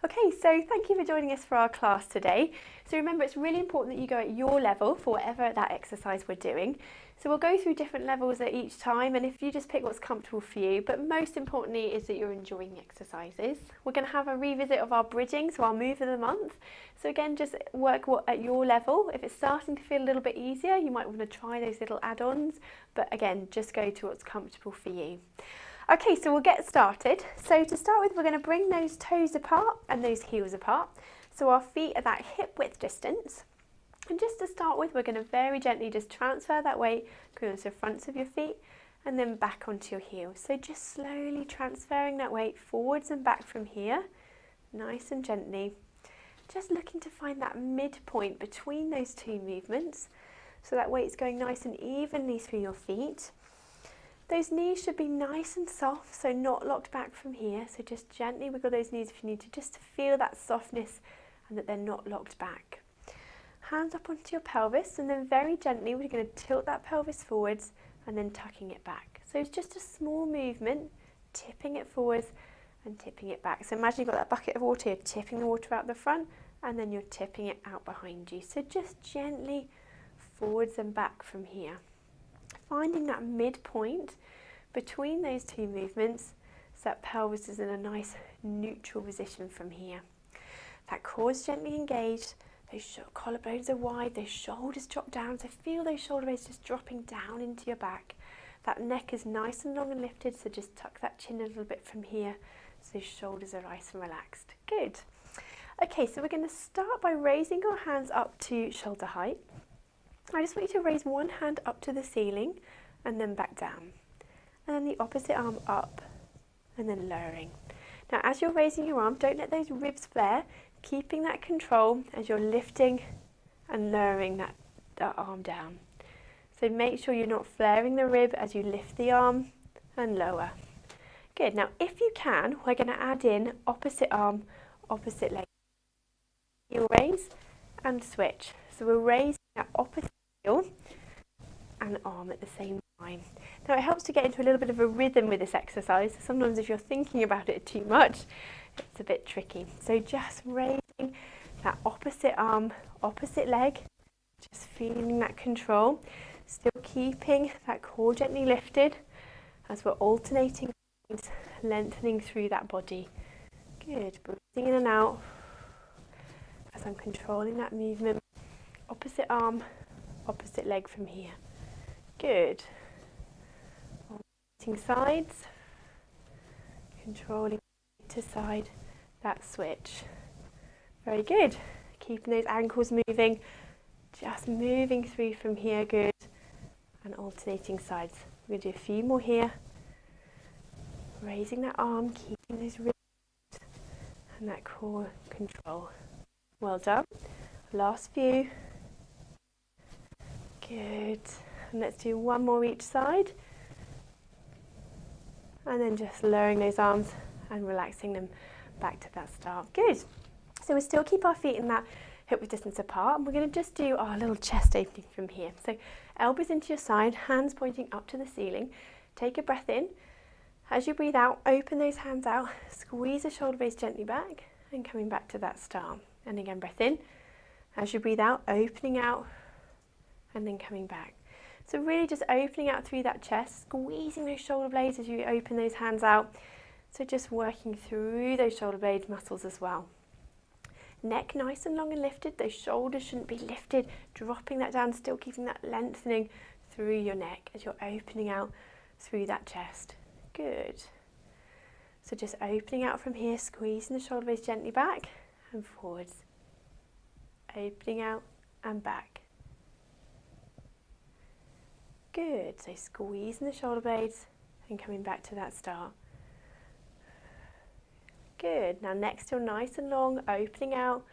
Okay, so thank you for joining us for our class today. So remember, it's really important that you go at your level for whatever that exercise we're doing. So we'll go through different levels at each time, and if you just pick what's comfortable for you, but most importantly is that you're enjoying the exercises. We're going to have a revisit of our bridging, so our move of the month. So again, just work at your level. If it's starting to feel a little bit easier, you might want to try those little add-ons, but again, just go to what's comfortable for you. Okay, so we'll get started. So to start with, we're going to bring those toes apart and those heels apart. So our feet are that hip width distance. And just to start with, we're going to very gently just transfer that weight going to the fronts of your feet and then back onto your heels. So just slowly transferring that weight forwards and back from here, nice and gently. Just looking to find that midpoint between those two movements. So that weight's going nice and evenly through your feet. Those knees should be nice and soft, so not locked back from here. So just gently wiggle those knees if you need to, just to feel that softness and that they're not locked back. Hands up onto your pelvis, and then very gently we're going to tilt that pelvis forwards and then tucking it back. So it's just a small movement, tipping it forwards and tipping it back. So imagine you've got that bucket of water, you're tipping the water out the front and then you're tipping it out behind you. So just gently forwards and back from here. Finding that midpoint between those two movements so that pelvis is in a nice neutral position from here. That core is gently engaged, those collarbones are wide, those shoulders drop down, so feel those shoulder blades just dropping down into your back. That neck is nice and long and lifted, so just tuck that chin a little bit from here so those shoulders are nice and relaxed. Good. Okay, so we're going to start by raising our hands up to shoulder height. I just want you to raise one hand up to the ceiling and then back down. And then the opposite arm up and then lowering. Now as you're raising your arm, don't let those ribs flare, keeping that control as you're lifting and lowering that arm down. So make sure you're not flaring the rib as you lift the arm and lower. Good, now if you can, we're going to add in opposite arm, opposite leg. Heel raise and switch. So we're raising that opposite heel and arm at the same time. Now it helps to get into a little bit of a rhythm with this exercise. Sometimes if you're thinking about it too much, it's a bit tricky. So just raising that opposite arm, opposite leg, just feeling that control, still keeping that core gently lifted as we're alternating, lengthening through that body. Good, breathing in and out as I'm controlling that movement. Opposite arm, opposite leg from here. Good. Alternating sides, controlling to side, that switch. Very good. Keeping those ankles moving, just moving through from here, good. And alternating sides. We're going to do a few more here. Raising that arm, keeping those ribs and that core control. Well done. Last few. Good. And let's do one more each side. And then just lowering those arms and relaxing them back to that start. Good. So we still keep our feet in that hip width distance apart, and we're going to just do our little chest opening from here. So elbows into your side, hands pointing up to the ceiling. Take a breath in. As you breathe out, open those hands out, squeeze the shoulder blades gently back and coming back to that start. And again, breath in. As you breathe out, opening out and then coming back. So really just opening out through that chest, squeezing those shoulder blades as you open those hands out. So just working through those shoulder blade muscles as well. Neck nice and long and lifted, those shoulders shouldn't be lifted, dropping that down, still keeping that lengthening through your neck as you're opening out through that chest. Good. So just opening out from here, squeezing the shoulder blades gently back and forwards. Opening out and back. Good, so squeezing the shoulder blades and coming back to that start. Good, now neck still nice and long, opening out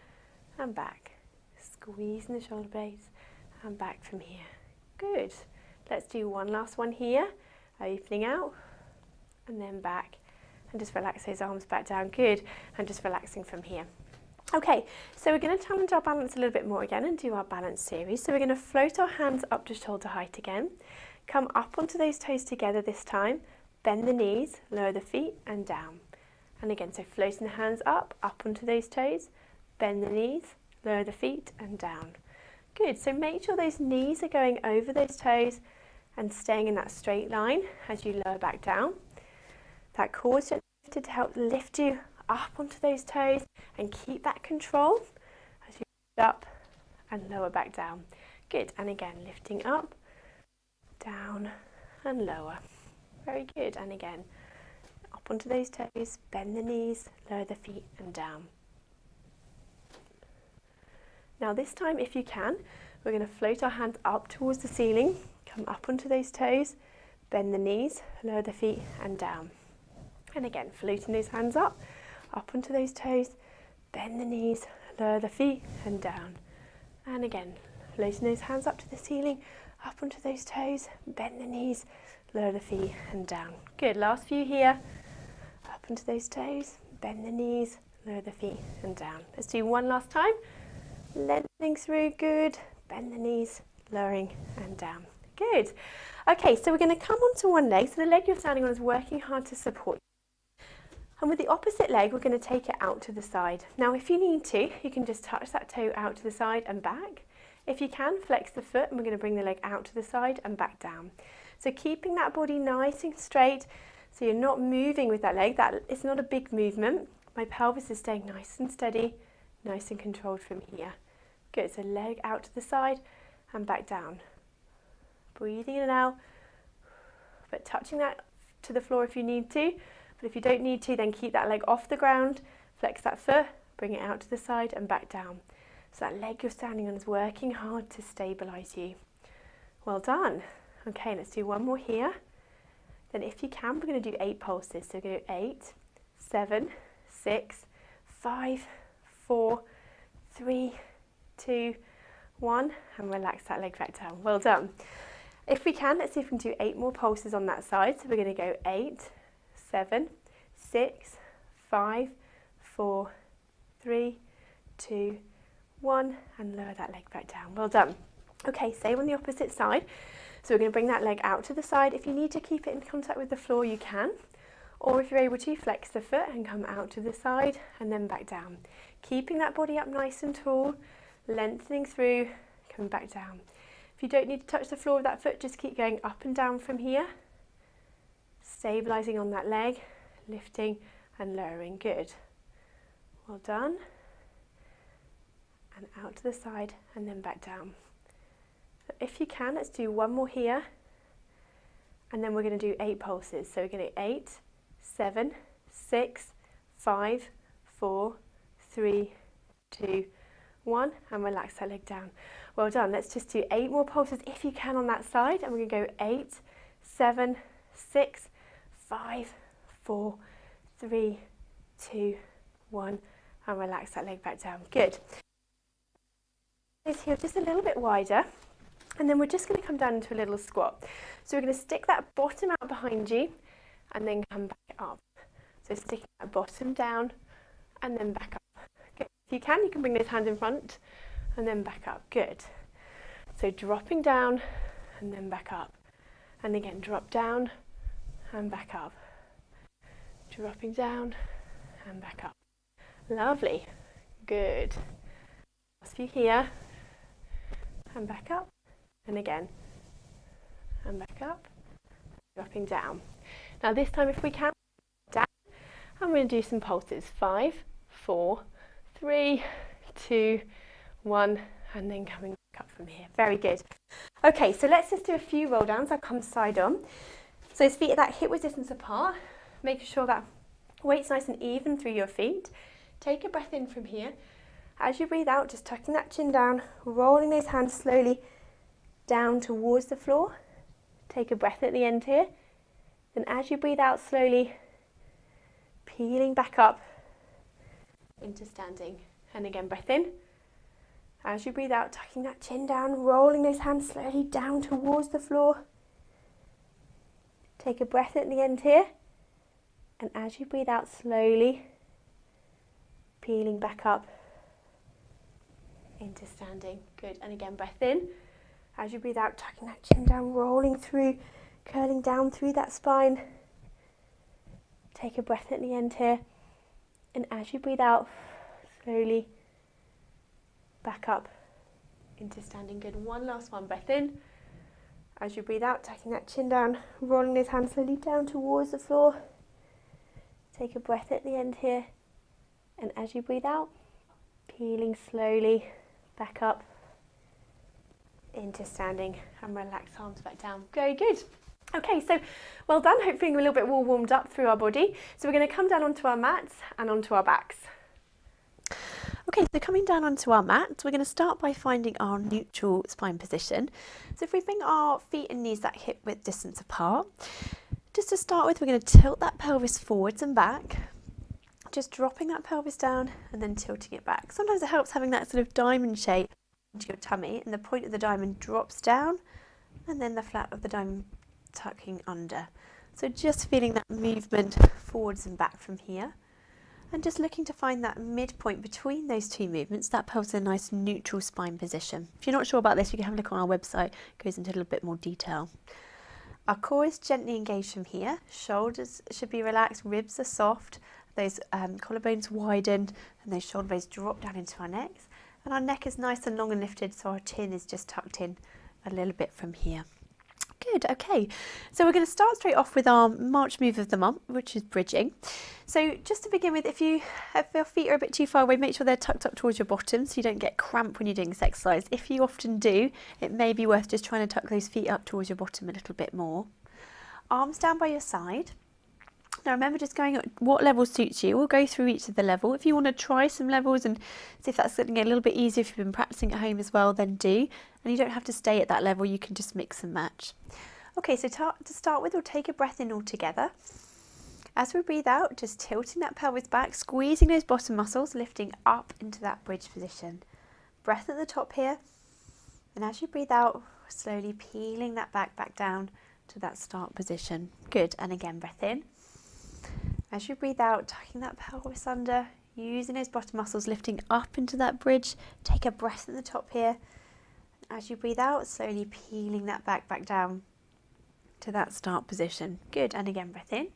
and back. Squeezing the shoulder blades and back from here. Good, let's do one last one here. Opening out and then back. And just relax those arms back down, good. And just relaxing from here. Okay, so we're going to challenge our balance a little bit more again and do our balance series. So we're going to float our hands up to shoulder height again. Come up onto those toes together this time. Bend the knees, lower the feet and down. And again, so floating the hands up onto those toes, bend the knees, lower the feet and down. Good, so make sure those knees are going over those toes and staying in that straight line as you lower back down. That core is lifted to help lift you up onto those toes and keep that control as you lift up and lower back down. Good, and again, lifting up, down and lower. Very good, and again, up onto those toes, bend the knees, lower the feet and down. Now this time, if you can, we're going to float our hands up towards the ceiling, come up onto those toes, bend the knees, lower the feet and down. And again, floating those hands up onto those toes, bend the knees, lower the feet and down. And again, floating those hands up to the ceiling, up onto those toes, bend the knees, lower the feet and down. Good, last few here, up onto those toes, bend the knees, lower the feet and down. Let's do one last time. Lengthening through, good, bend the knees, lowering and down. Good. Okay, so we're going to come onto one leg. So the leg you're standing on is working hard to support you. And with the opposite leg, we're going to take it out to the side. Now, if you need to, you can just touch that toe out to the side and back. If you can, flex the foot and we're going to bring the leg out to the side and back down. So keeping that body nice and straight, so you're not moving with that leg. That it's not a big movement. My pelvis is staying nice and steady, nice and controlled from here. Good, so leg out to the side and back down. Breathing in and out, but touching that to the floor if you need to. But if you don't need to, then keep that leg off the ground, flex that foot, bring it out to the side and back down. So that leg you're standing on is working hard to stabilise you. Well done. Okay, let's do one more here. Then if you can, we're going to do 8 pulses. So we're going to do 8, 7, 6, 5, 4, 3, 2, 1, and relax that leg back down. Well done. If we can, let's see if we can do 8 more pulses on that side. So we're going to go 8, 7, 6, 5, 4, 3, 2, 1, and lower that leg back down. Well done. Okay, same on the opposite side. So we're going to bring that leg out to the side. If you need to keep it in contact with the floor, you can. Or if you're able to, flex the foot and come out to the side and then back down. Keeping that body up nice and tall, lengthening through, coming back down. If you don't need to touch the floor with that foot, just keep going up and down from here. Stabilising on that leg, lifting and lowering. Good. Well done. And out to the side and then back down. If you can, let's do one more here. And then we're going to do 8 pulses. So we're going to do 8, 7, 6, 5, 4, 3, 2, 1, and relax that leg down. Well done. Let's just do 8 more pulses if you can on that side. And we're going to go 8, 7, 6, 5, 4, 3, 2, 1, and relax that leg back down. Good. This heel just a little bit wider. And then we're just going to come down into a little squat. So we're going to stick that bottom out behind you and then come back up. So sticking that bottom down and then back up. Good. If you can bring those hands in front and then back up. Good. So dropping down and then back up. And again, drop down and back up. Dropping down and back up. Lovely. Good. Last few here. And back up. And again, and back up, dropping down. Now this time if we can, down, and we're going to do some pulses. 5, 4, 3, 2, 1, and then coming back up from here. Very good. Okay, so let's just do a few roll downs. I'll come side on. So his feet are that hip width distance apart, making sure that weight's nice and even through your feet. Take a breath in from here. As you breathe out, just tucking that chin down, rolling those hands slowly down towards the floor. Take a breath at the end here. Then as you breathe out slowly, peeling back up into standing. And again, breath in. As you breathe out, tucking that chin down, rolling those hands slowly down towards the floor. Take a breath at the end here. And as you breathe out slowly, peeling back up into standing. Good. And again, breath in. As you breathe out, tucking that chin down, rolling through, curling down through that spine. Take a breath at the end here. And as you breathe out, slowly back up into standing. Good. One last one. Breath in. As you breathe out, taking that chin down, rolling those hands slowly down towards the floor. Take a breath at the end here. And as you breathe out, peeling slowly back up into standing, and relax arms back down. Very good. Okay, so well done. Hopefully we're a little bit more warmed up through our body. So we're going to come down onto our mats and onto our backs. Okay, so coming down onto our mat, we're going to start by finding our neutral spine position. So if we bring our feet and knees that hip width distance apart, just to start with, we're going to tilt that pelvis forwards and back, just dropping that pelvis down and then tilting it back. Sometimes it helps having that sort of diamond shape into your tummy, and the point of the diamond drops down and then the flat of the diamond tucking under. So just feeling that movement forwards and back from here. And just looking to find that midpoint between those two movements, that pulls a nice neutral spine position. If you're not sure about this, you can have a look on our website, it goes into a little bit more detail. Our core is gently engaged from here, shoulders should be relaxed, ribs are soft, those collarbones widened, and those shoulder blades drop down into our necks. And our neck is nice and long and lifted, so our chin is just tucked in a little bit from here. Good, okay, so we're going to start straight off with our march move of the month, which is bridging. So just to begin with, if your feet are a bit too far away, make sure they're tucked up towards your bottom so you don't get cramp when you're doing this exercise. If you often do, it may be worth just trying to tuck those feet up towards your bottom a little bit more. Arms down by your side. Now remember, just going at what level suits you. We'll go through each of the level. If you want to try some levels and see if that's getting a little bit easier, if you've been practicing at home as well, then do. And you don't have to stay at that level, you can just mix and match. Okay, so to start with, we'll take a breath in all together. As we breathe out, just tilting that pelvis back, squeezing those bottom muscles, lifting up into that bridge position. Breath at the top here. And as you breathe out, slowly peeling that back down to that start position. Good, and again, breath in. As you breathe out, tucking that pelvis under, using those bottom muscles, lifting up into that bridge. Take a breath at the top here. As you breathe out, slowly peeling that back down to that start position. Good, and again, breath in.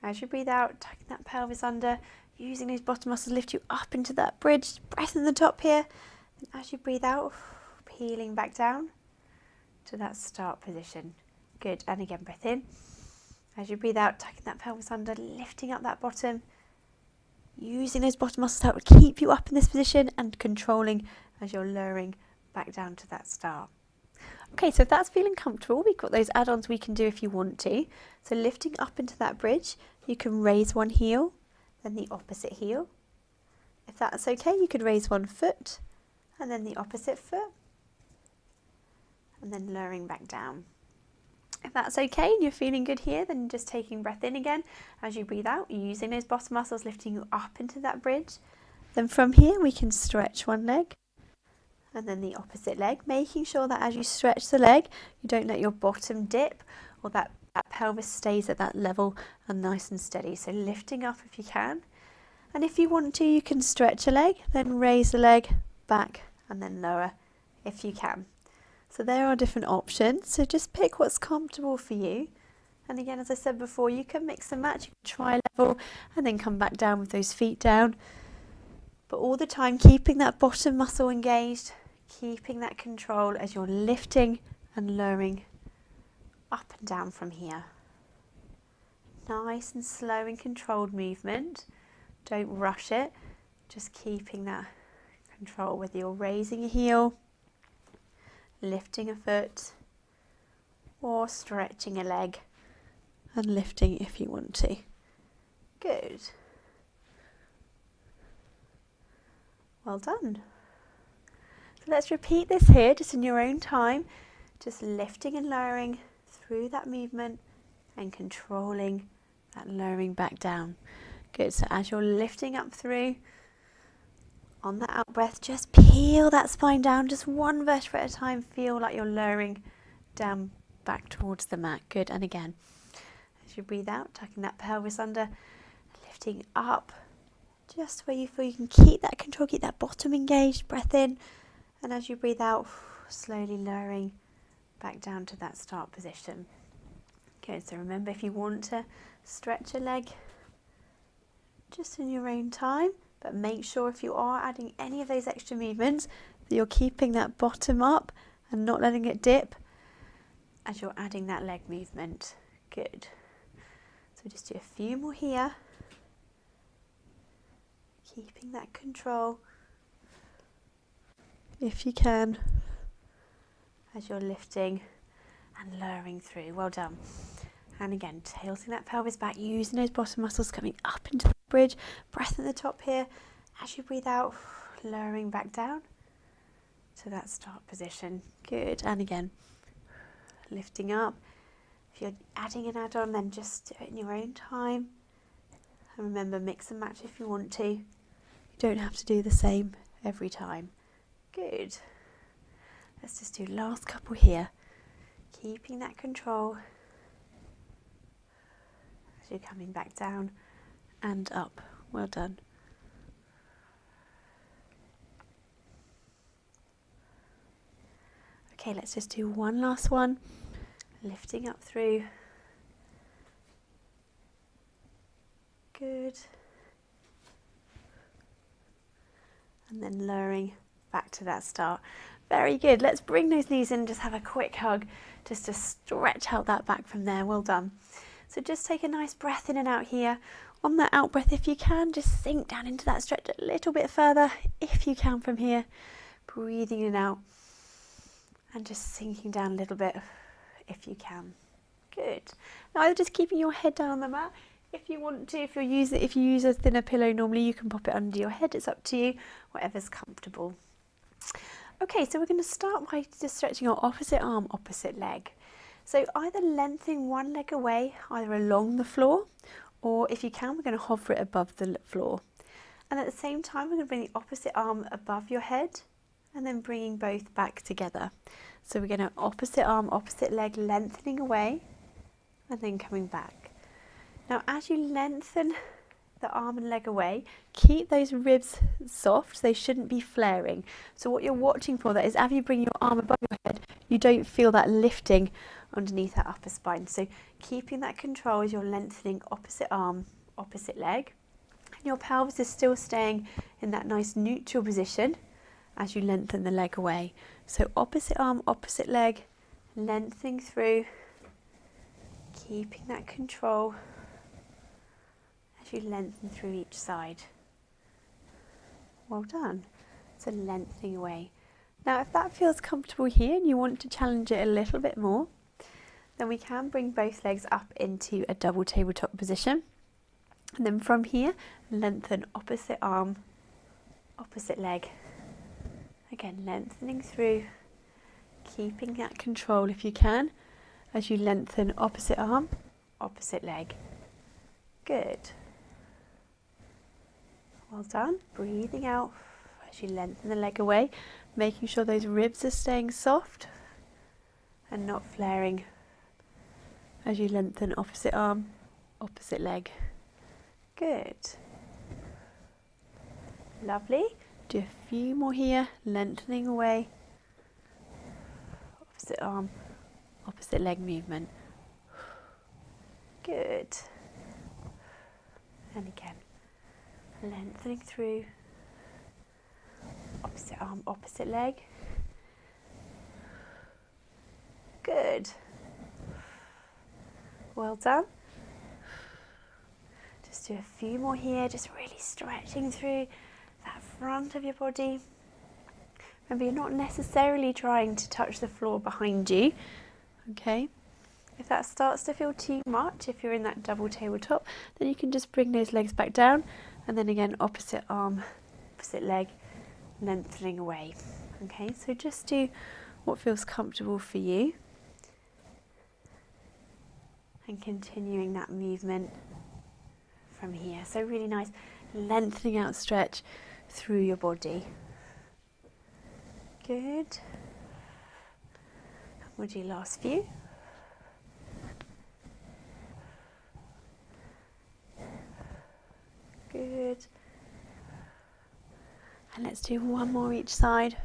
As you breathe out, tucking that pelvis under, using those bottom muscles, lift you up into that bridge. Breath at the top here. And as you breathe out, peeling back down to that start position. Good, and again, breath in. As you breathe out, tucking that pelvis under, lifting up that bottom, using those bottom muscles that will keep you up in this position and controlling as you're lowering back down to that start. Okay, so if that's feeling comfortable, we've got those add-ons we can do if you want to. So lifting up into that bridge, you can raise one heel, then the opposite heel. If that's okay, you could raise one foot, and then the opposite foot, and then lowering back down. If that's okay and you're feeling good here, then just taking breath in again as you breathe out, using those bottom muscles, lifting you up into that bridge. Then from here, we can stretch one leg and then the opposite leg, making sure that as you stretch the leg, you don't let your bottom dip or that pelvis stays at that level and nice and steady. So lifting up if you can. And if you want to, you can stretch a leg, then raise the leg back and then lower if you can. So there are different options, so just pick what's comfortable for you. And again, as I said before, you can mix and match, you can try level and then come back down with those feet down. But all the time, keeping that bottom muscle engaged, keeping that control as you're lifting and lowering up and down from here. Nice and slow and controlled movement. Don't rush it, just keeping that control, whether you're raising a heel, lifting a foot, or stretching a leg and lifting if you want to. Good. Well done. So let's repeat this here just in your own time, just lifting and lowering through that movement and controlling that lowering back down. Good, so as you're lifting up through, on the out breath, just peel that spine down, just one vertebra at a time. Feel like you're lowering down back towards the mat. Good, and again, as you breathe out, tucking that pelvis under, lifting up, just where you feel you can keep that control, keep that bottom engaged, breath in, and as you breathe out, slowly lowering back down to that start position. Good, so remember, if you want to stretch a leg, just in your own time, but make sure if you are adding any of those extra movements that you're keeping that bottom up and not letting it dip as you're adding that leg movement. Good. So just do a few more here, keeping that control if you can as you're lifting and lowering through. Well done. And again, tilting that pelvis back, using those bottom muscles coming up into the bridge. Breath at the top here. As you breathe out, lowering back down to that start position. Good. And again, lifting up. If you're adding an add-on, then just do it in your own time. And remember, mix and match if you want to. You don't have to do the same every time. Good. Let's just do last couple here. Keeping that control as you're coming back down and up. Well done. Okay, let's just do one last one. Lifting up through. Good. And then lowering back to that start. Very good. Let's bring those knees in and just have a quick hug just to stretch out that back from there. Well done. So just take a nice breath in and out here. On that out breath, if you can, just sink down into that stretch a little bit further if you can from here. Breathing in and out and just sinking down a little bit if you can. Good. Now either just keeping your head down on the mat. If you want to, if you use a thinner pillow normally, you can pop it under your head. It's up to you, whatever's comfortable. Okay, so we're going to start by just stretching our opposite arm, opposite leg. So either lengthening one leg away, either along the floor, or if you can, we're going to hover it above the floor. And at the same time, we're going to bring the opposite arm above your head and then bringing both back together. So we're going to opposite arm, opposite leg, lengthening away and then coming back. Now, as you lengthen the arm and leg away, keep those ribs soft. They shouldn't be flaring. So what you're watching for that is as you bring your arm above your head, you don't feel that lifting underneath that upper spine. So keeping that control as you're lengthening opposite arm, opposite leg. And your pelvis is still staying in that nice neutral position as you lengthen the leg away. So opposite arm, opposite leg, lengthening through, keeping that control as you lengthen through each side. Well done. So lengthening away. Now if that feels comfortable here and you want to challenge it a little bit more, then we can bring both legs up into a double tabletop position. And then from here, lengthen opposite arm, opposite leg. Again, lengthening through, keeping that control if you can, as you lengthen opposite arm, opposite leg. Good. Well done. Breathing out as you lengthen the leg away, making sure those ribs are staying soft and not flaring as you lengthen opposite arm, opposite leg. Good. Lovely. Do a few more here, lengthening away. Opposite arm, opposite leg movement. Good. And again, lengthening through. Opposite arm, opposite leg. Good. Well done. Just do a few more here, just really stretching through that front of your body. Remember, you're not necessarily trying to touch the floor behind you. Okay. If that starts to feel too much, if you're in that double tabletop, then you can just bring those legs back down and then again opposite arm, opposite leg, lengthening away. Okay, so just do what feels comfortable for you and continuing that movement from here. So really nice lengthening out stretch through your body. Good. We'll do last few. Good. And let's do one more each side.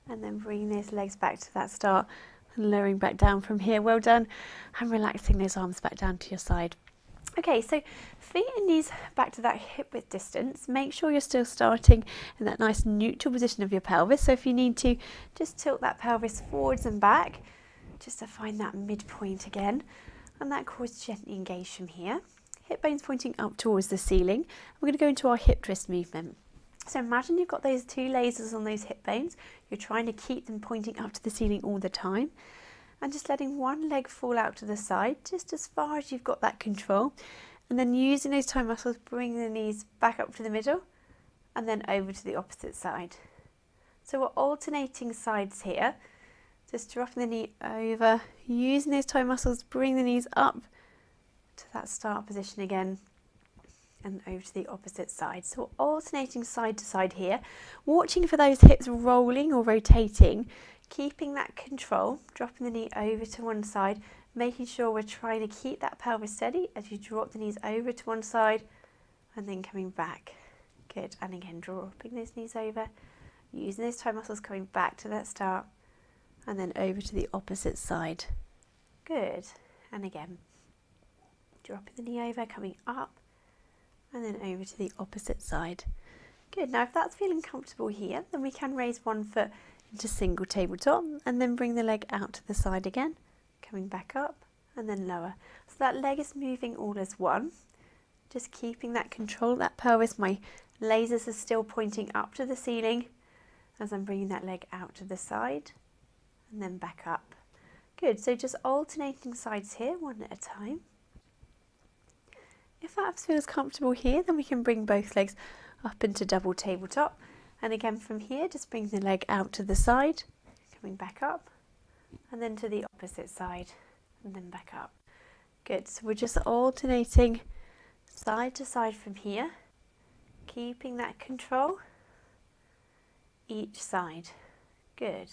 And then bring those legs back to that start and lowering back down from here. Well done. And relaxing those arms back down to your side. Okay, so feet and knees back to that hip width distance. Make sure you're still starting in that nice neutral position of your pelvis. So if you need to, just tilt that pelvis forwards and back, just to find that midpoint again. And that core is gently engaged from here. Hip bones pointing up towards the ceiling. We're going to go into our hip twist movement. So imagine you've got those two lasers on those hip bones. You're trying to keep them pointing up to the ceiling all the time. And just letting one leg fall out to the side, just as far as you've got that control. And then using those toe muscles, bring the knees back up to the middle and then over to the opposite side. So we're alternating sides here. Just dropping the knee over, using those toe muscles, bring the knees up to that start position again and over to the opposite side. So we're alternating side to side here, watching for those hips rolling or rotating, keeping that control, dropping the knee over to one side, making sure we're trying to keep that pelvis steady as you drop the knees over to one side and then coming back. Good. And again, dropping those knees over, using those toe muscles, coming back to that start and then over to the opposite side. Good. And again, dropping the knee over, coming up and then over to the opposite side. Good. Now if that's feeling comfortable here, then we can raise one foot into single tabletop and then bring the leg out to the side again, coming back up and then lower. So that leg is moving all as one, just keeping that control of that pelvis. My lasers are still pointing up to the ceiling as I'm bringing that leg out to the side and then back up. Good, so just alternating sides here, one at a time. If that feels comfortable here, then we can bring both legs up into double tabletop. And again from here, just bring the leg out to the side, coming back up, and then to the opposite side, and then back up. Good, so we're just alternating side to side from here, keeping that control each side. Good.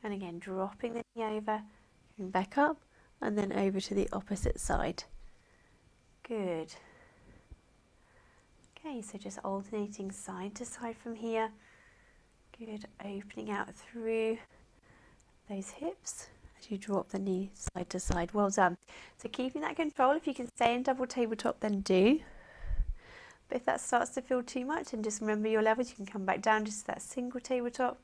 And again, dropping the knee over, coming back up, and then over to the opposite side. Good. Okay, so just alternating side to side from here. Good, opening out through those hips as you drop the knee side to side. Well done. So keeping that control, if you can stay in double tabletop, then do. But if that starts to feel too much, and just remember your levels, you can come back down just to that single tabletop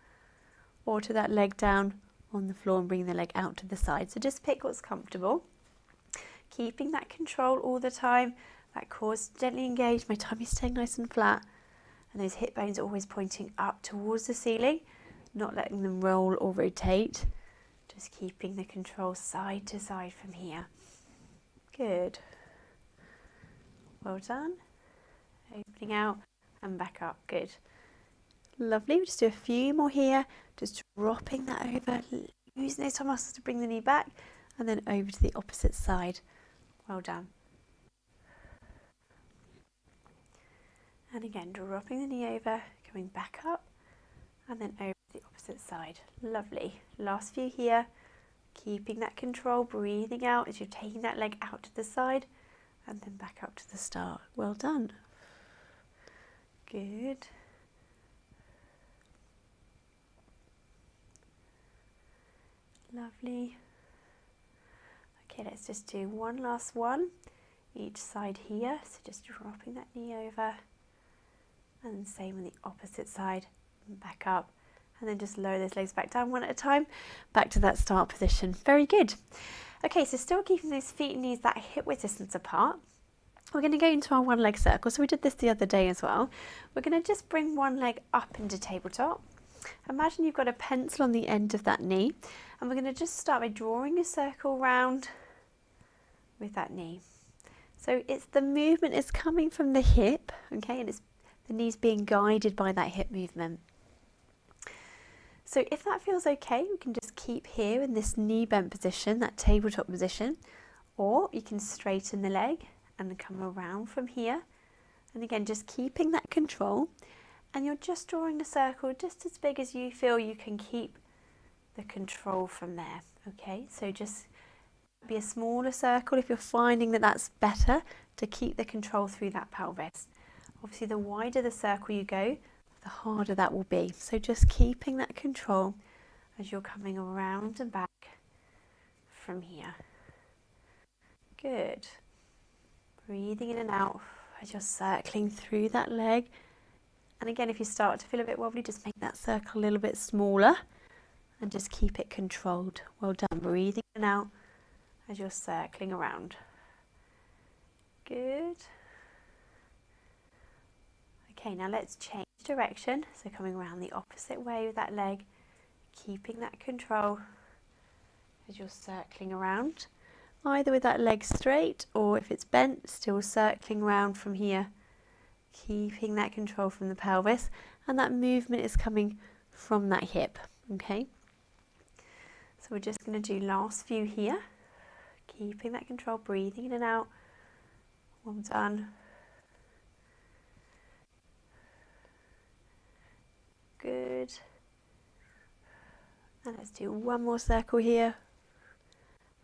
or to that leg down on the floor and bring the leg out to the side. So just pick what's comfortable. Keeping that control all the time. That core is gently engaged, my tummy staying nice and flat, and those hip bones always pointing up towards the ceiling, not letting them roll or rotate, just keeping the control side to side from here. Good. Well done. Opening out and back up. Good. Lovely. We'll just do a few more here, just dropping that over, using those toe muscles to bring the knee back and then over to the opposite side. Well done. And again, dropping the knee over, coming back up, and then over to the opposite side. Lovely. Last few here. Keeping that control, breathing out as you're taking that leg out to the side, and then back up to the start. Well done. Good. Lovely. Okay, let's just do one last one. Each side here. So just dropping that knee over. And same on the opposite side, and back up, and then just lower those legs back down one at a time, back to that start position. Very good. Okay, so still keeping those feet and knees that hip width distance apart. We're going to go into our one leg circle. So we did this the other day as well. We're going to just bring one leg up into tabletop. Imagine you've got a pencil on the end of that knee, and we're going to just start by drawing a circle round with that knee. So it's the movement is coming from the hip, okay, and it's the knees being guided by that hip movement. So if that feels okay, we can just keep here in this knee bent position, that tabletop position, or you can straighten the leg and come around from here. And again, just keeping that control, and you're just drawing a circle just as big as you feel you can keep the control from there. Okay, so just be a smaller circle if you're finding that that's better to keep the control through that pelvis. Obviously, the wider the circle you go, the harder that will be. So just keeping that control as you're coming around and back from here. Good. Breathing in and out as you're circling through that leg. And again, if you start to feel a bit wobbly, just make that circle a little bit smaller and just keep it controlled. Well done. Breathing in and out as you're circling around. Good. Okay, now let's change direction. So coming around the opposite way with that leg, keeping that control as you're circling around. Either with that leg straight, or if it's bent, still circling around from here. Keeping that control from the pelvis, and that movement is coming from that hip, okay? So we're just going to do last few here. Keeping that control, breathing in and out. Well done. Good. And let's do one more circle here.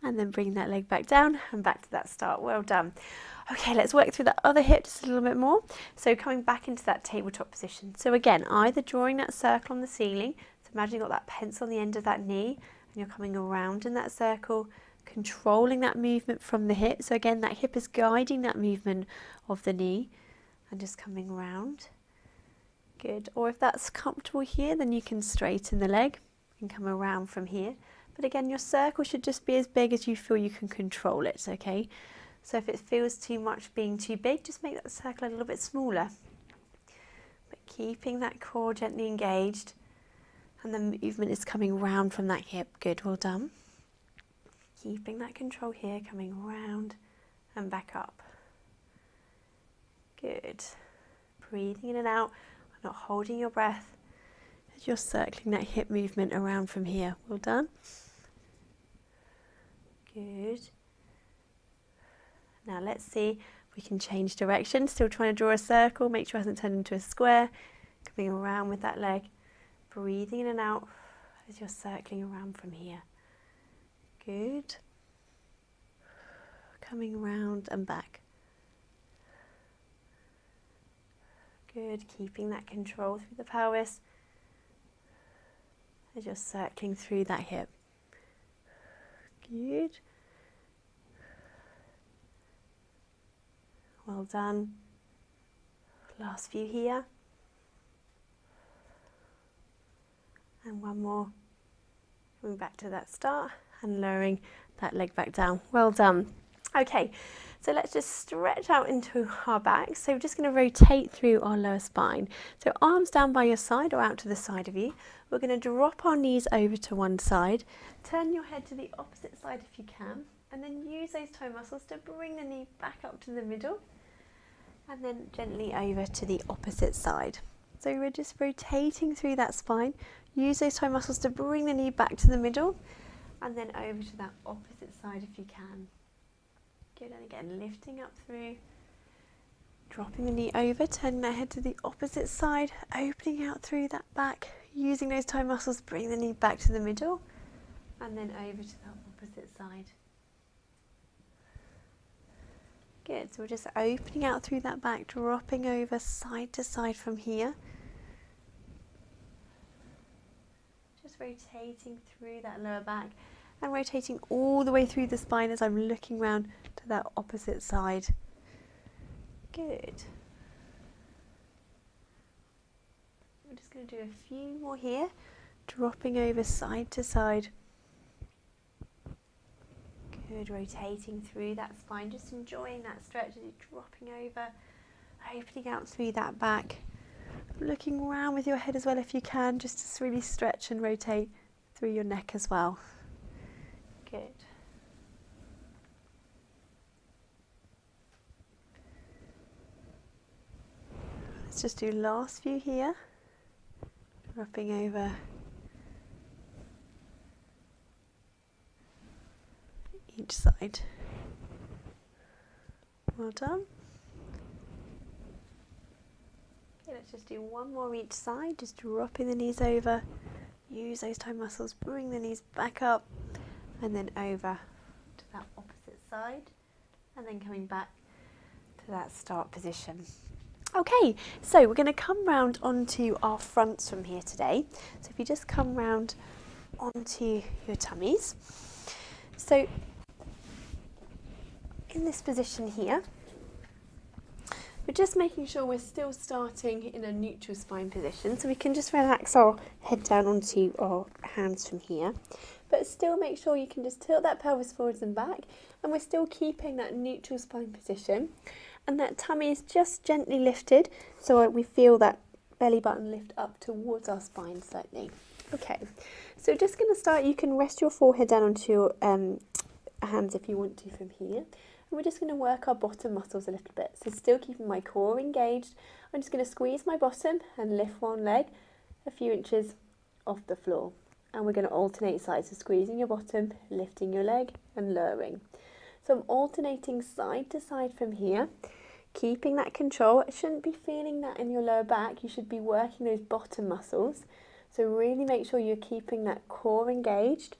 And then bring that leg back down and back to that start. Well done. Okay, let's work through that other hip just a little bit more. So coming back into that tabletop position. So again, either drawing that circle on the ceiling. So imagine you've got that pencil on the end of that knee and you're coming around in that circle, controlling that movement from the hip. So again, that hip is guiding that movement of the knee and just coming around. Good. Or if that's comfortable here, then you can straighten the leg and come around from here. But again, your circle should just be as big as you feel you can control it, okay? So if it feels too much being too big, just make that circle a little bit smaller. But keeping that core gently engaged, and the movement is coming round from that hip. Good, well done. Keeping that control here, coming round and back up. Good. Breathing in and out, not holding your breath as you're circling that hip movement around from here. Well done. Good. Now let's see if we can change direction. Still trying to draw a circle, make sure it hasn't turned into a square. Coming around with that leg. Breathing in and out as you're circling around from here. Good. Coming around and back. Good. Keeping that control through the pelvis as you're circling through that hip. Good. Well done. Last few here. And one more. Coming back to that start and lowering that leg back down. Well done. Okay, so let's just stretch out into our back. So we're just going to rotate through our lower spine. So arms down by your side or out to the side of you. We're going to drop our knees over to one side. Turn your head to the opposite side if you can. And then use those toe muscles to bring the knee back up to the middle. And then gently over to the opposite side. So we're just rotating through that spine. Use those toe muscles to bring the knee back to the middle. And then over to that opposite side if you can. Good, and again, lifting up through. Dropping the knee over, turning that head to the opposite side. Opening out through that back. Using those toe muscles, bring the knee back to the middle. And then over to the opposite side. Good, so we're just opening out through that back, dropping over side to side from here. Just rotating through that lower back and rotating all the way through the spine as I'm looking round to that opposite side. Good. We're just going to do a few more here, dropping over side to side. Good, rotating through that spine, just enjoying that stretch as you're dropping over, opening out through that back, looking around with your head as well if you can, just to really stretch and rotate through your neck as well. Good. Let's just do last few here, dropping over each side. Well done. Okay, let's just do one more each side, just dropping the knees over. Use those toe muscles, bring the knees back up and then over to that opposite side and then coming back to that start position. Okay, so we're going to come round onto our fronts from here today. So if you just come round onto your tummies. So in this position here, We're just making sure we're still starting in a neutral spine position, so we can just relax our head down onto our hands from here, but still make sure you can just tilt that pelvis forwards and back, and we're still keeping that neutral spine position, and that tummy is just gently lifted, so we feel that belly button lift up towards our spine slightly. Okay, so just going to start. You can rest your forehead down onto your hands if you want to from here. And we're just going to work our bottom muscles a little bit. So still keeping my core engaged. I'm just going to squeeze my bottom and lift one leg a few inches off the floor. And we're going to alternate sides. So squeezing your bottom, lifting your leg and lowering. So I'm alternating side to side from here. Keeping that control. I shouldn't be feeling that in your lower back. You should be working those bottom muscles. So really make sure you're keeping that core engaged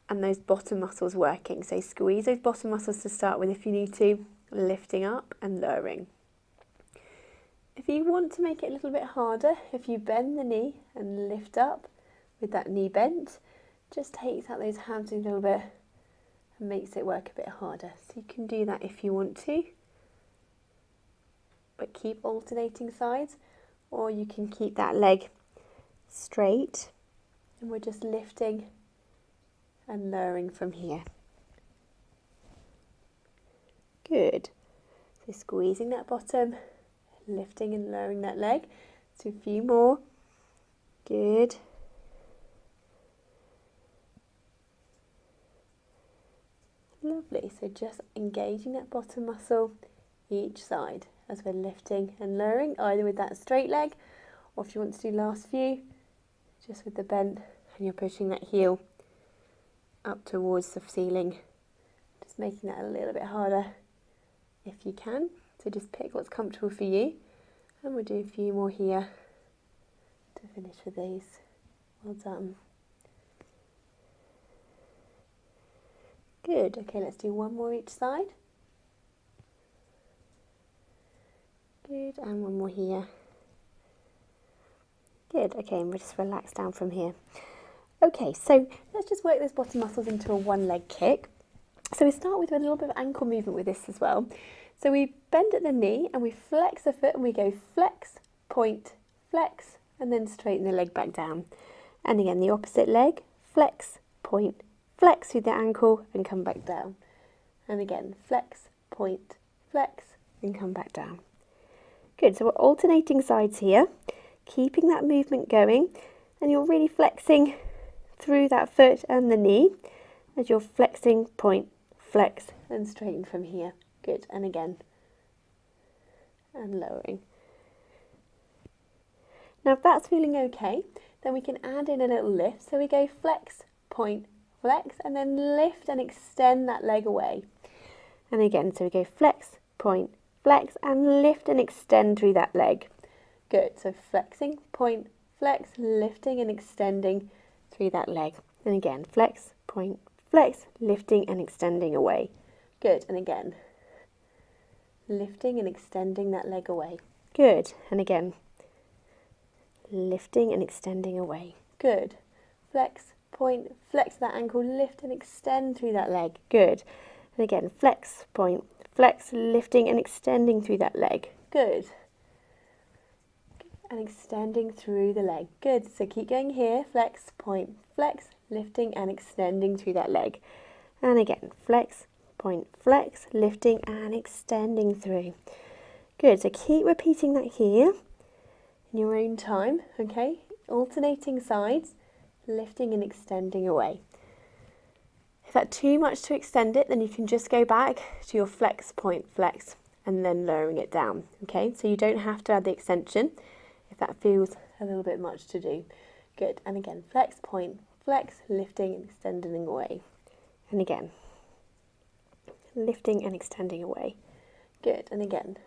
and those bottom muscles working. So squeeze those bottom muscles to start with if you need to, lifting up and lowering. If you want to make it a little bit harder, if you bend the knee and lift up with that knee bent, just takes out those hamstrings a little bit and makes it work a bit harder. So you can do that if you want to, but keep alternating sides, or you can keep that leg straight and we're just lifting and lowering from here. Good. So squeezing that bottom, lifting and lowering that leg. So a few more. Good. Lovely. So just engaging that bottom muscle each side as we're lifting and lowering, either with that straight leg, or if you want to do last few, just with the bent, and you're pushing that heel up towards the ceiling, just making that a little bit harder if you can. So just pick what's comfortable for you, and we'll do a few more here to finish with these. Well done. Good. Okay, let's do one more each side. Good, and one more here. Good. Okay, and we'll just relax down from here. Okay, so let's just work those bottom muscles into a one leg kick. So we start with a little bit of ankle movement with this as well. So we bend at the knee and we flex the foot and we go flex, point, flex, and then straighten the leg back down. And again, the opposite leg, flex, point, flex through the ankle and come back down. And again, flex, point, flex, and come back down. Good, so we're alternating sides here, keeping that movement going, and you're really flexing through that foot and the knee as you're flexing, point, flex, and straighten from here. Good, and again, and lowering. Now if that's feeling okay, then we can add in a little lift. So we go flex, point, flex, and then lift and extend that leg away. And again, so we go flex, point, flex, and lift and extend through that leg. Good, so flexing, point, flex, lifting and extending through that leg. And again, flex, point, flex, lifting and extending away. Good, and again, lifting and extending that leg away. Good, and again, lifting and extending away. Good, flex, point, flex that ankle, lift and extend through that leg. Good, and again, flex, point, flex, lifting and extending through that leg. Good. And extending through the leg. Good. So keep going here. Flex, point, flex, lifting and extending through that leg. And again, flex, point, flex, lifting and extending through. Good. So keep repeating that here in your own time. Okay. Alternating sides, lifting and extending away. If that's too much to extend it, then you can just go back to your flex, point, flex, and then lowering it down. Okay. So you don't have to add the extension if that feels a little bit much to do. Good, and again, flex, point, flex, lifting and extending away. And again, lifting and extending away. Good, and again,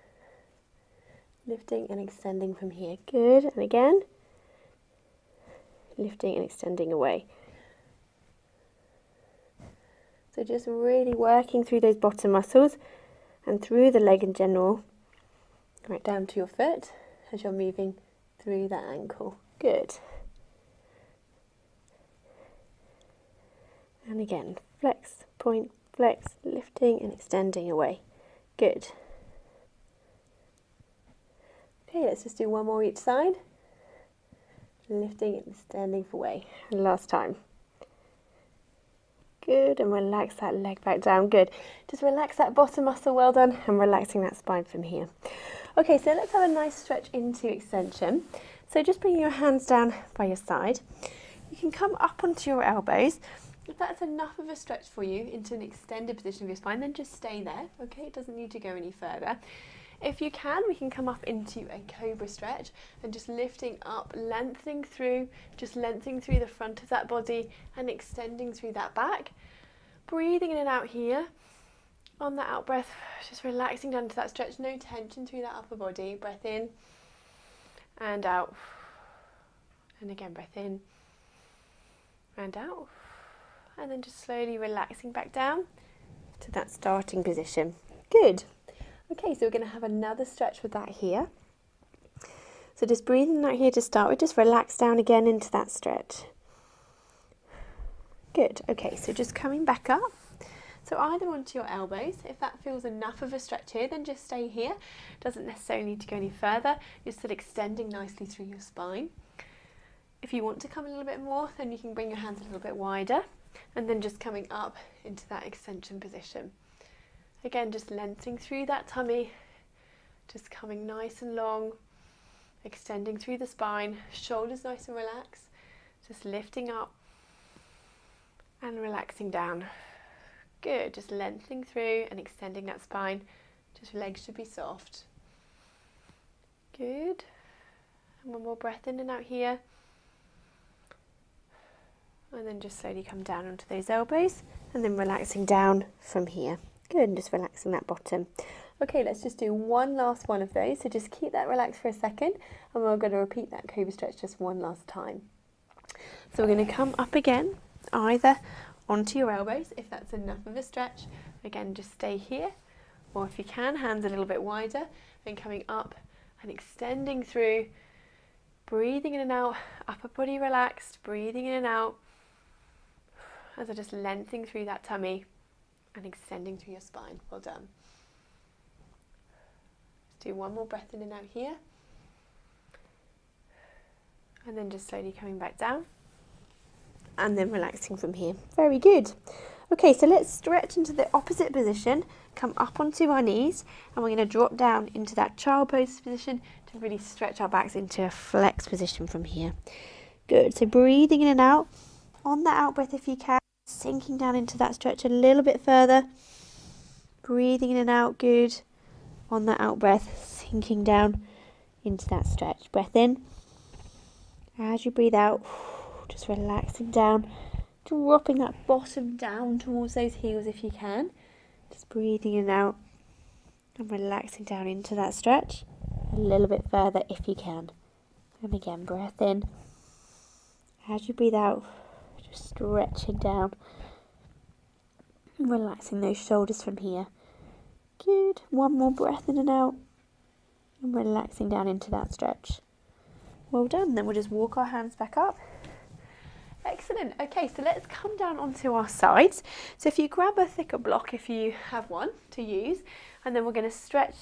lifting and extending from here. Good, and again, lifting and extending away. So just really working through those bottom muscles and through the leg in general, right down to your foot as you're moving through that ankle. Good. And again, flex, point, flex, lifting and extending away. Good. let's just do one more each side. Lifting and standing for way. And last time. Good, and relax that leg back down. Good. Just relax that bottom muscle, well done, and relaxing that spine from here. Okay, so let's have a nice stretch into extension. So just bringing your hands down by your side. You can come up onto your elbows. If that's enough of a stretch for you into an extended position of your spine, then just stay there, okay? It doesn't need to go any further. If you can, we can come up into a cobra stretch and just lifting up, lengthening through, just lengthening through the front of that body and extending through that back. Breathing in and out here. On that out breath, just relaxing down to that stretch, no tension through that upper body. Breath in and out. And again, breath in and out. And then just slowly relaxing back down to that starting position. Good. Okay, so we're going to have another stretch with that here. So just breathing out here to start with, just relax down again into that stretch. Good. Okay, so just coming back up. So either onto your elbows. If that feels enough of a stretch here, then just stay here. Doesn't necessarily need to go any further. You're still extending nicely through your spine. If you want to come a little bit more, then you can bring your hands a little bit wider. And then just coming up into that extension position. Again, just lengthening through that tummy, just coming nice and long, extending through the spine, shoulders nice and relaxed, just lifting up and relaxing down. Good, just lengthening through and extending that spine, just legs should be soft. Good, and one more breath in and out here. And then just slowly come down onto those elbows and then relaxing down from here. Good, and just relaxing that bottom. Okay, let's just do one last one of those. So just keep that relaxed for a second and we're going to repeat that cobra stretch just one last time. So we're going to come up again, either onto your elbows if that's enough of a stretch. Again, just stay here. Or if you can, hands a little bit wider and coming up and extending through. Breathing in and out, upper body relaxed, breathing in and out. As I just lengthening through that tummy and extending through your spine. Well done. Let's do one more breath in and out here. And then just slowly coming back down. And then relaxing from here. Very good. Okay, so let's stretch into the opposite position. Come up onto our knees. And we're going to drop down into that child pose position to really stretch our backs into a flex position from here. Good. So breathing in and out. On that out breath if you can. Sinking down into that stretch a little bit further. Breathing in and out, good. On that out breath, sinking down into that stretch. Breath in. As you breathe out, just relaxing down. Dropping that bottom down towards those heels if you can. Just breathing in and out. And relaxing down into that stretch. A little bit further if you can. And again, breath in. As you breathe out, just stretching down, relaxing those shoulders from here. Good. One more breath in and out, and relaxing down into that stretch. Well done. Then we'll just walk our hands back up. Excellent. Okay, so let's come down onto our sides. So if you grab a thicker block, if you have one to use, and then we're going to stretch,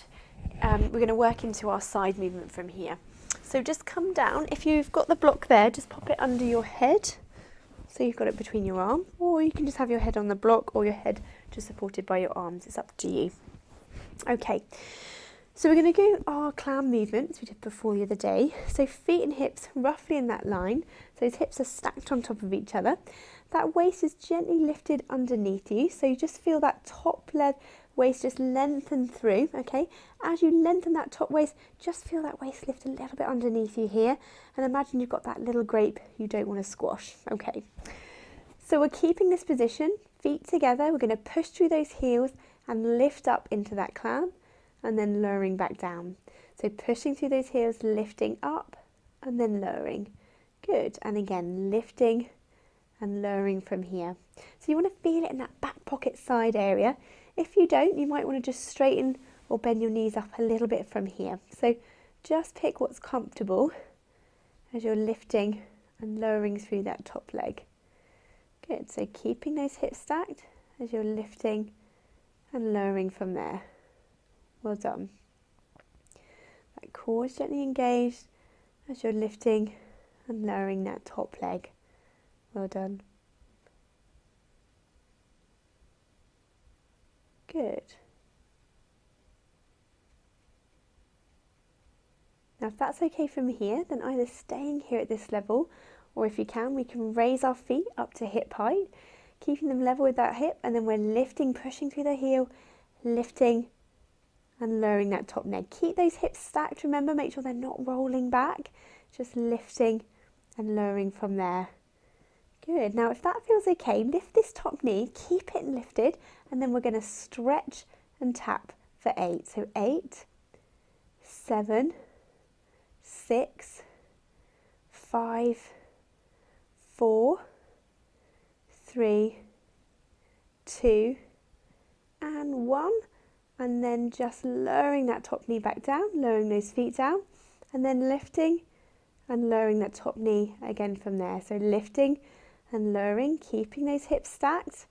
we're going to work into our side movement from here. So just come down. If you've got the block there, just pop it under your head. So you've got it between your arms, or you can just have your head on the block or your head just supported by your arms. It's up to you. Okay, so we're going to do our clown movements we did before the other day. So feet and hips roughly in that line. So those hips are stacked on top of each other. That waist is gently lifted underneath you. So you just feel that top leg waist just lengthen through, okay? As you lengthen that top waist, just feel that waist lift a little bit underneath you here. And imagine you've got that little grape you don't want to squash, okay? So we're keeping this position, feet together. We're going to push through those heels and lift up into that clown and then lowering back down. So pushing through those heels, lifting up and then lowering. Good. And again, lifting and lowering from here. So you want to feel it in that back pocket side area. If you don't, you might want to just straighten or bend your knees up a little bit from here. So just pick what's comfortable as you're lifting and lowering through that top leg. Good, so keeping those hips stacked as you're lifting and lowering from there. Well done. that core is gently engaged as you're lifting and lowering that top leg. Well done. Good. Now if that's okay from here, then either staying here at this level, or if you can, we can raise our feet up to hip height, keeping them level with that hip, and then we're lifting, pushing through the heel, lifting and lowering that top leg. Keep those hips stacked, remember, make sure they're not rolling back, just lifting and lowering from there. Good. Now if that feels okay, lift this top knee, keep it lifted, and then we're going to stretch and tap for 8. So 8, 7, 6, 5, 4, 3, 2, and 1. And then just lowering that top knee back down, lowering those feet down, and then lifting and lowering that top knee again from there. So lifting and lowering, keeping those hips stacked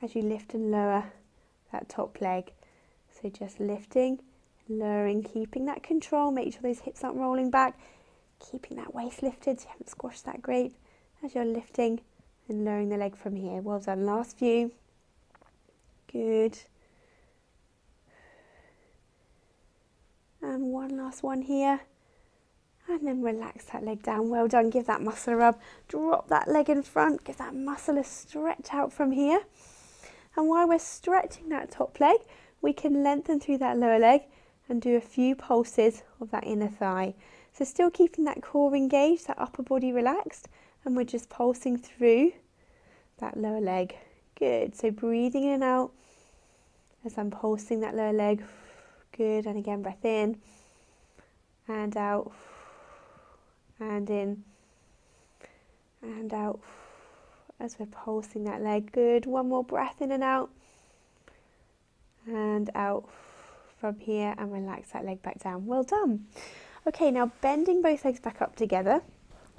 as you lift and lower that top leg. So just lifting, lowering, keeping that control, make sure those hips aren't rolling back, keeping that waist lifted so you haven't squashed that grape as you're lifting and lowering the leg from here. Well done. Last few. Good. And one last one here. And then relax that leg down. Well done. Give that muscle a rub. Drop that leg in front. Give that muscle a stretch out from here. And while we're stretching that top leg, we can lengthen through that lower leg and do a few pulses of that inner thigh. So still keeping that core engaged, that upper body relaxed, and we're just pulsing through that lower leg. Good. So breathing in and out as I'm pulsing that lower leg. Good. And again, breath in and out and in and out as we're pulsing that leg. Good. One more breath in and out from here, and relax that leg back down. Well done. Okay, now bending both legs back up together.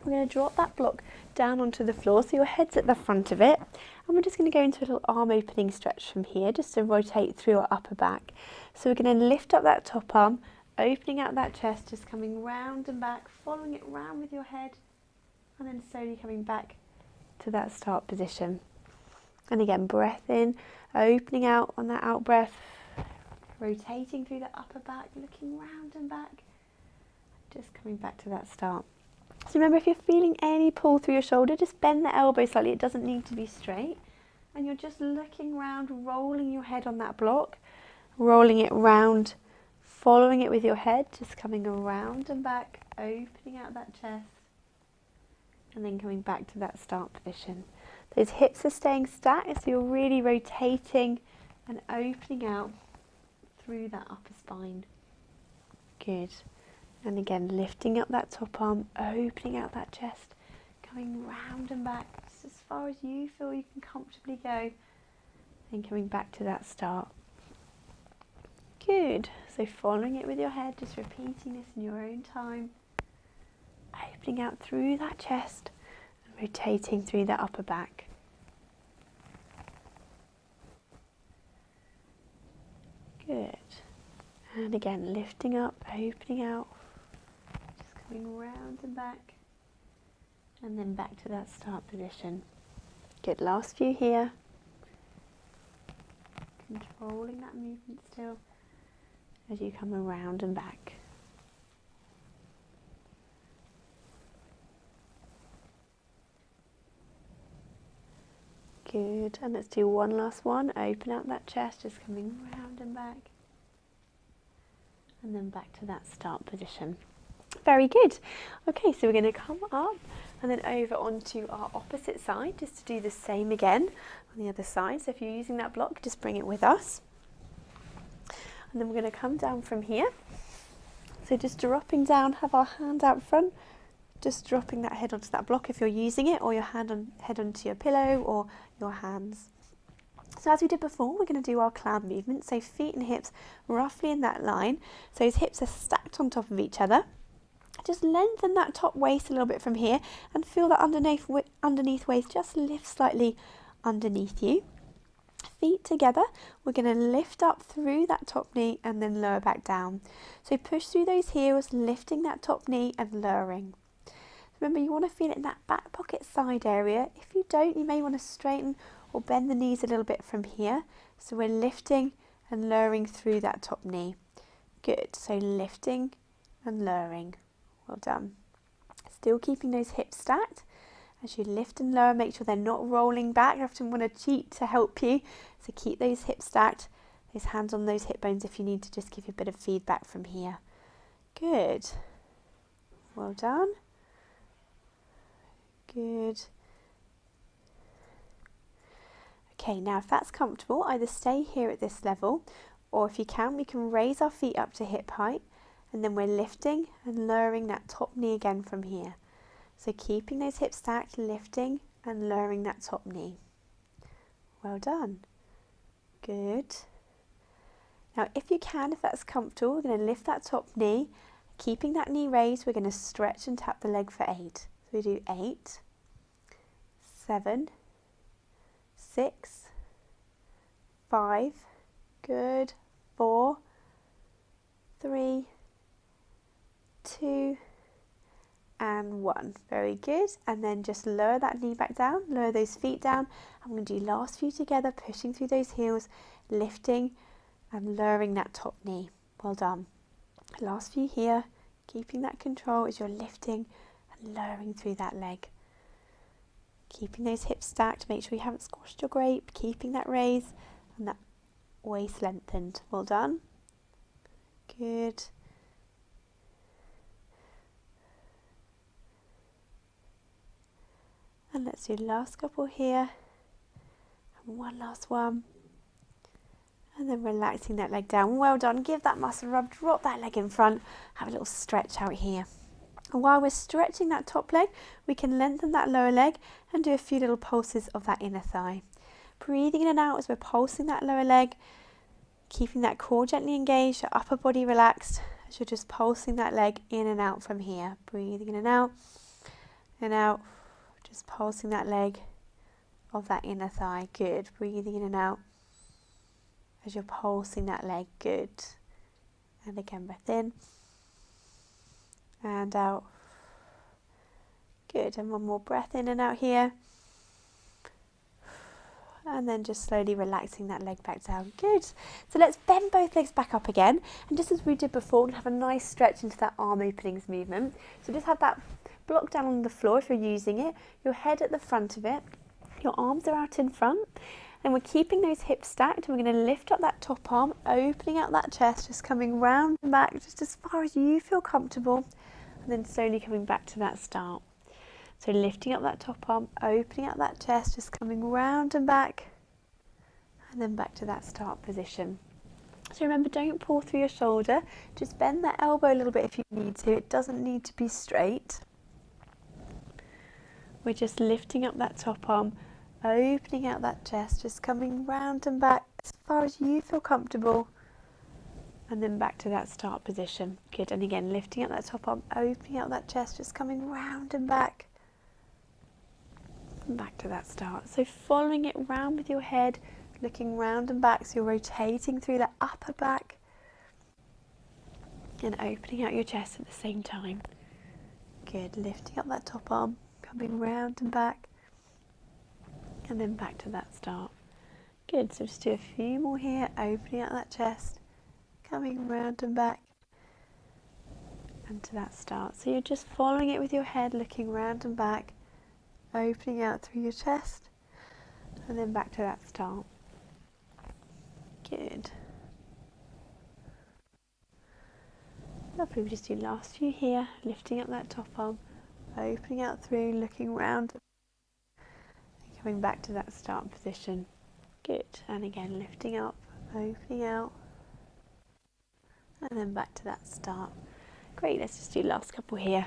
We're going to drop that block down onto the floor so your head's at the front of it, and we're just going to go into a little arm opening stretch from here just to rotate through our upper back. So we're going to lift up that top arm, opening out that chest, just coming round and back, following it round with your head, and then slowly coming back to that start position. And again, breath in, opening out on that out breath, rotating through the upper back, looking round and back, just coming back to that start. So remember, if you're feeling any pull through your shoulder, just bend the elbow slightly. It doesn't need to be straight. And you're just looking round, rolling your head on that block, rolling it round, following it with your head, just coming around and back, opening out that chest, and then coming back to that start position. Those hips are staying stacked, so you're really rotating and opening out through that upper spine. Good. And again, lifting up that top arm, opening out that chest, coming round and back just as far as you feel you can comfortably go, and coming back to that start. Good. So following it with your head, just repeating this in your own time, opening out through that chest and rotating through that upper back. Good. And again, lifting up, opening out, just coming round and back, and then back to that start position. Good. Last few here. Controlling that movement still as you come around and back. Good. And let's do one last one. Open out that chest, just coming round and back. And then back to that start position. Very good. Okay, so we're going to come up and then over onto our opposite side just to do the same again on the other side. So if you're using that block, just bring it with us. And then we're going to come down from here. So just dropping down, have our hand out front, just dropping that head onto that block if you're using it, or your head onto your pillow or your hands. So as we did before, we're going to do our cloud movement. So feet and hips roughly in that line. So his hips are stacked on top of each other. Just lengthen that top waist a little bit from here and feel that underneath waist just lift slightly underneath you. feet together, we're going to lift up through that top knee and then lower back down. So push through those heels, lifting that top knee and lowering. Remember, you want to feel it in that back pocket side area. If you don't, you may want to straighten or bend the knees a little bit from here. So we're lifting and lowering through that top knee. Good. So lifting and lowering. Well done. Still keeping those hips stacked. As you lift and lower, make sure they're not rolling back. You often want to cheat to help you. So keep those hips stacked, those hands on those hip bones if you need to just give you a bit of feedback from here. Good. Well done. Good. Okay, now if that's comfortable, either stay here at this level, or if you can, we can raise our feet up to hip height, and then we're lifting and lowering that top knee again from here. So keeping those hips stacked, lifting and lowering that top knee. Well done. Good. Now if you can, if that's comfortable, we're going to lift that top knee. Keeping that knee raised, we're going to stretch and tap the leg for 8. So we do 8, 7, 6, 5, good, 4, 3, 2, and 1. Very good. And then just lower that knee back down, lower those feet down. I'm going to do last few together, pushing through those heels, lifting and lowering that top knee. Well done. Last few here, keeping that control as you're lifting and lowering through that leg. Keeping those hips stacked, make sure you haven't squashed your grape, keeping that raise and that waist lengthened. Well done. Good. And let's do the last couple here. And one last one. And then relaxing that leg down. Well done. Give that muscle a rub. Drop that leg in front. Have a little stretch out here. And while we're stretching that top leg, we can lengthen that lower leg and do a few little pulses of that inner thigh. Breathing in and out as we're pulsing that lower leg. Keeping that core gently engaged, your upper body relaxed as you're just pulsing that leg in and out from here. Breathing in and out. Just pulsing that leg of that inner thigh. Good. Breathing in and out as you're pulsing that leg. Good. And again, breath in and out. Good. And one more breath in and out here. And then just slowly relaxing that leg back down. Good. So let's bend both legs back up again. And just as we did before, we're going to have a nice stretch into that arm openings movement. So just have that block down on the floor if you're using it. Your head at the front of it. Your arms are out in front. And we're keeping those hips stacked. And we're going to lift up that top arm, opening out that chest, just coming round and back just as far as you feel comfortable. And then slowly coming back to that start. So lifting up that top arm, opening up that chest, just coming round and back, and then back to that start position. So remember, don't pull through your shoulder, just bend that elbow a little bit if you need to. It doesn't need to be straight. We're just lifting up that top arm, opening out that chest, just coming round and back as far as you feel comfortable, and then back to that start position. Good. And again, lifting up that top arm, opening out that chest, just coming round and back. Back to that start. So following it round with your head, looking round and back, so you're rotating through that upper back and opening out your chest at the same time. Good. Lifting up that top arm, coming round and back, and then back to that start. Good. So just do a few more here, opening out that chest, coming round and back, and to that start. So you're just following it with your head, looking round and back, opening out through your chest, and then back to that start. Good. Lovely. We just do last few here, lifting up that top arm, opening out through, looking round, and coming back to that start position. Good. And again, lifting up, opening out, and then back to that start. Great. Let's just do last couple here.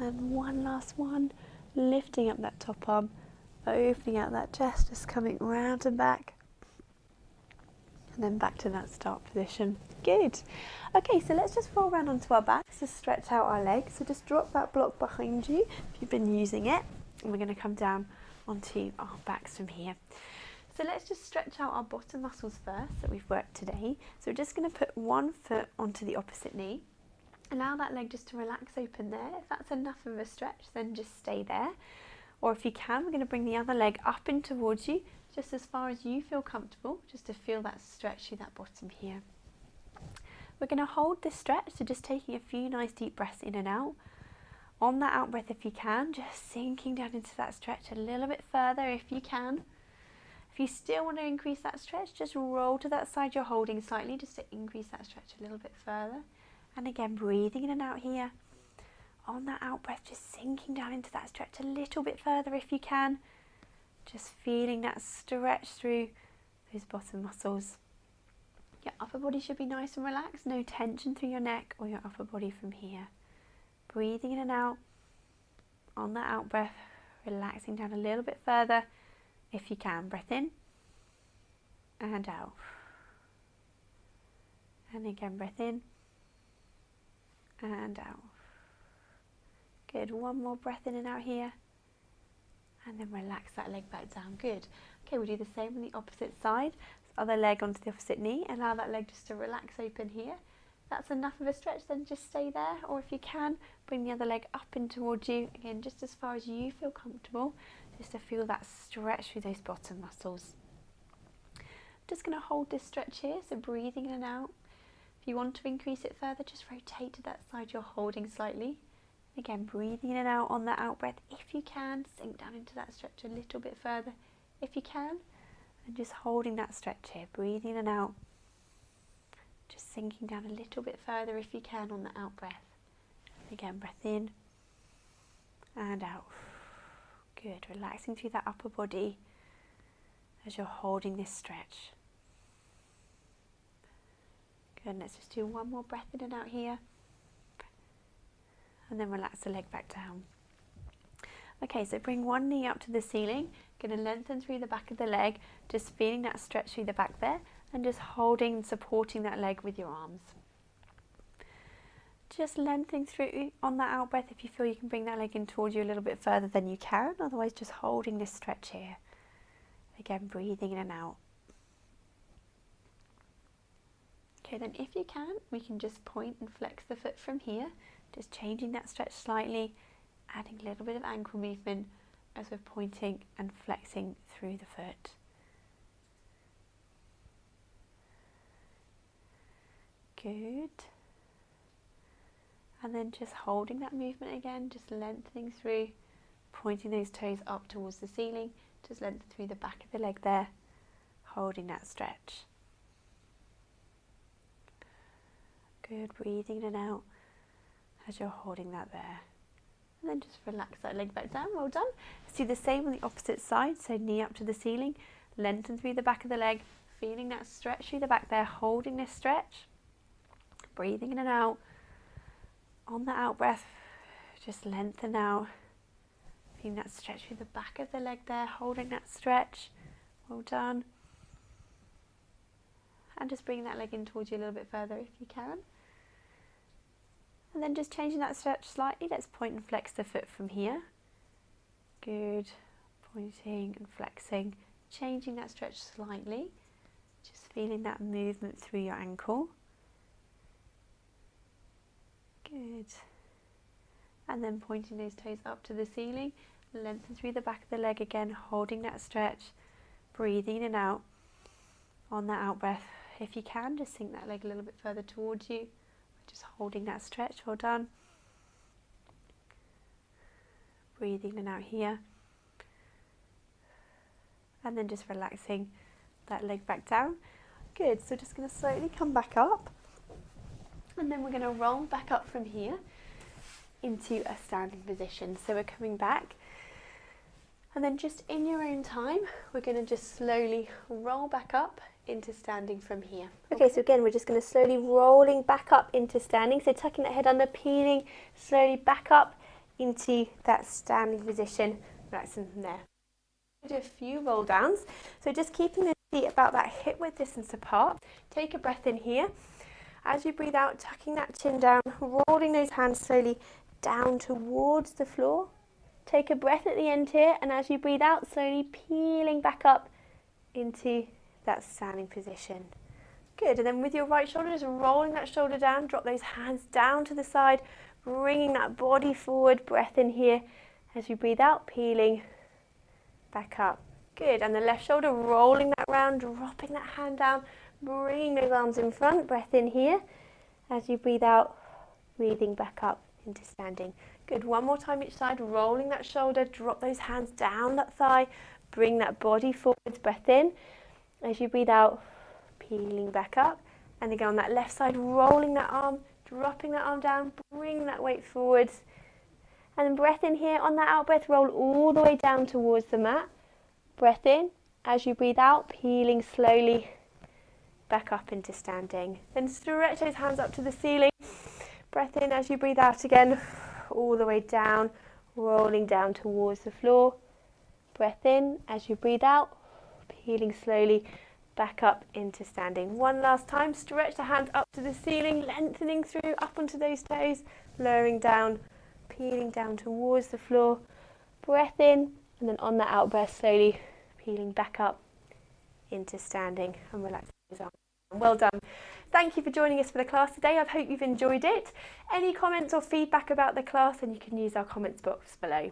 And one last one, lifting up that top arm, opening out that chest, just coming round and back, and then back to that start position. Good. Okay, so let's just roll around onto our backs to stretch out our legs. So just drop that block behind you if you've been using it, And we're going to come down onto our backs from here. So let's just stretch out our bottom muscles first that we've worked today. So we're just going to put one foot onto the opposite knee. Allow that leg just to relax open there. If that's enough of a stretch, then just stay there. Or if you can, we're going to bring the other leg up and towards you, just as far as you feel comfortable, just to feel that stretch through that bottom here. We're going to hold this stretch, so just taking a few nice deep breaths in and out. On that out breath, if you can, just sinking down into that stretch a little bit further if you can. If you still want to increase that stretch, just roll to that side you're holding slightly, just to increase that stretch a little bit further. And again, breathing in and out here. On that out breath, just sinking down into that stretch a little bit further if you can. Just feeling that stretch through those bottom muscles. Your upper body should be nice and relaxed, no tension through your neck or your upper body from here. Breathing in and out. On that out breath, relaxing down a little bit further if you can. Breath in and out. And again, breath in and out. Good, one more breath in and out here. And then relax that leg back down. Good. Okay, we'll do the same on the opposite side. Other leg onto the opposite knee. Allow that leg just to relax open here. If that's enough of a stretch, then just stay there. Or if you can, bring the other leg up and towards you. Again, just as far as you feel comfortable, just to feel that stretch through those bottom muscles. Just going to hold this stretch here, so breathing in and out. If you want to increase it further, just rotate to that side you're holding slightly. Again, breathing in and out on that out breath. If you can, sink down into that stretch a little bit further. If you can, and just holding that stretch here, breathing in and out. Just sinking down a little bit further if you can on the out breath. Again, breath in and out. Good, relaxing through that upper body as you're holding this stretch. Good, let's just do one more breath in and out here. And then relax the leg back down. Okay, so bring one knee up to the ceiling. Going to lengthen through the back of the leg, just feeling that stretch through the back there, and just holding and supporting that leg with your arms. Just lengthening through on that out breath. If you feel you can bring that leg in towards you a little bit further, then you can. Otherwise, just holding this stretch here. Again, breathing in and out. Okay, then if you can, we can just point and flex the foot from here. Just changing that stretch slightly, adding a little bit of ankle movement as we're pointing and flexing through the foot. Good. And then just holding that movement again, just lengthening through, pointing those toes up towards the ceiling, just lengthen through the back of the leg there, holding that stretch. Good, breathing in and out as you're holding that there. And then just relax that leg back down. Well done. Let's do the same on the opposite side. So knee up to the ceiling, lengthen through the back of the leg, feeling that stretch through the back there, holding this stretch. Breathing in and out. On the out breath, just lengthen out. Feeling that stretch through the back of the leg there, holding that stretch. Well done. And just bring that leg in towards you a little bit further if you can. And then just changing that stretch slightly, let's point and flex the foot from here. Good, pointing and flexing, changing that stretch slightly, just feeling that movement through your ankle. Good. And then pointing those toes up to the ceiling, lengthen through the back of the leg again, holding that stretch, breathing in and out. On that out breath, if you can, just sink that leg a little bit further towards you. Just holding that stretch. Well done. Breathing in and out here. And then just relaxing that leg back down. Good, so just going to slowly come back up. And then we're going to roll back up from here into a standing position. So we're coming back. And then just in your own time, we're going to just slowly roll back up into standing from here. Okay, so again, we're just going to slowly rolling back up into standing. So tucking that head under, peeling slowly back up into that standing position, relaxing from there. We'll do a few roll downs. So just keeping the feet about that hip width distance apart. Take a breath in here. As you breathe out, tucking that chin down, rolling those hands slowly down towards the floor. Take a breath at the end here, and as you breathe out, slowly peeling back up into that standing position. Good, and then with your right shoulder, just rolling that shoulder down, drop those hands down to the side, bringing that body forward, breath in here. As you breathe out, peeling back up. Good, and the left shoulder, rolling that round, dropping that hand down, bringing those arms in front, breath in here. As you breathe out, breathing back up into standing. Good, one more time each side, rolling that shoulder, drop those hands down that thigh, bring that body forwards, breath in. As you breathe out, peeling back up. And again on that left side, rolling that arm, dropping that arm down, bring that weight forwards. And then breath in here, on that out breath, roll all the way down towards the mat. Breath in, as you breathe out, peeling slowly back up into standing. Then stretch those hands up to the ceiling. Breath in as you breathe out again, all the way down, rolling down towards the floor. Breath in as you breathe out, peeling slowly back up into standing. One last time, stretch the hands up to the ceiling, lengthening through up onto those toes, lowering down, peeling down towards the floor. Breath in, and then on that out breath, slowly peeling back up into standing and relaxing those arms. Well done. Thank you for joining us for the class today. I hope you've enjoyed it. Any comments or feedback about the class, then you can use our comments box below.